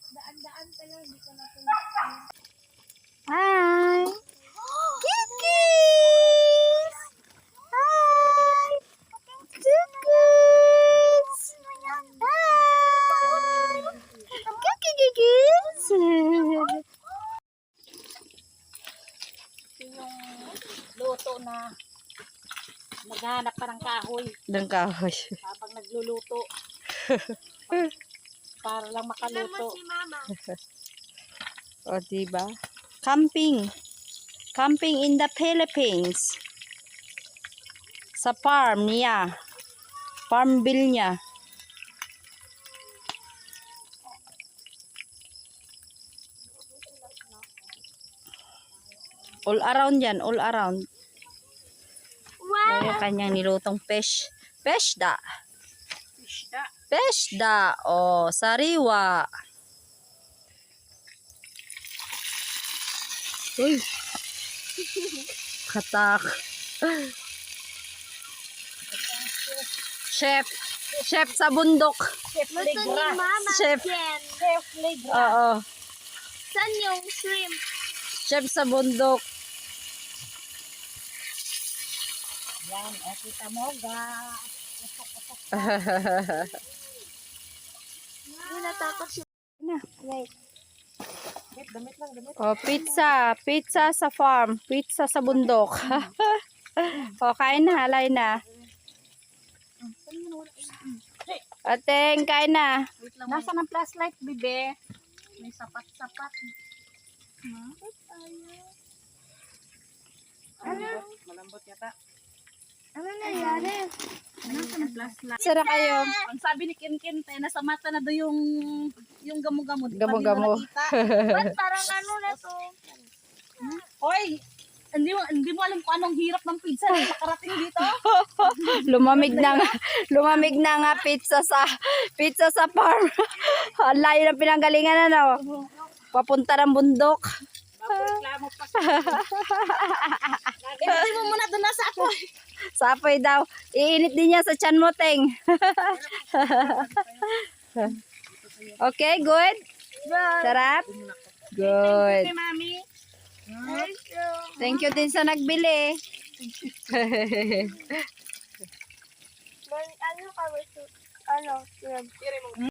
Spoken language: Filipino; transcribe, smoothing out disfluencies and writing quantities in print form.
Daan-daan pala, hindi ko na ito. Hi! Kikis! Hi! Kikis! Hi! Kikis! Ito yung luto na naghanap pa ng kahoy Doon ka, habang nagluluto. Para lang makaluto. o diba? Camping. Camping in the Philippines. Sa farm niya. Farm bill niya. All around yan, all around. Wow! Yung kanyang nilutong fish. Peshda. Isda. Peshda. O, sariwa. Uy. Katak. Chef. Chef sa bundok. Chef Legra. Chef. Chef Legra. Oo. Saan yung shrimp? Chef sa bundok. Yan, kita mo ga. Hindi natakot siya. Wait. Damit lang, damit. Oh, pizza. Pizza sa farm. Pizza sa bundok. O, kain na. Halay na. Ateng, kain na. Nasa ng flashlight, bibe? May sapat-sapat. Malambot yata. Ano nangyari? Nasa ng flashlight. Sara kayo. Ang sabi ni Ken, nasa mata na daw yung gamo-gamo. Di pa Gamo-gamo. din nakita. Ba't parang ano na to? Hoy! Hindi mo alam kung anong hirap ng pizza na makarating dito. Lumamig na nga pizza sa farm. Ang layo ng pinanggalingan na, no? Papunta ng bundok. Reklamo pa. Hindi mo muna doon nasa ako. Sapoy daw. Iinit din niya sa tiyan mo, Teng. Okay, good? Sarap? Good. Hey, Mami. Thank you din sa nagbili. Ano ka ba? Ano?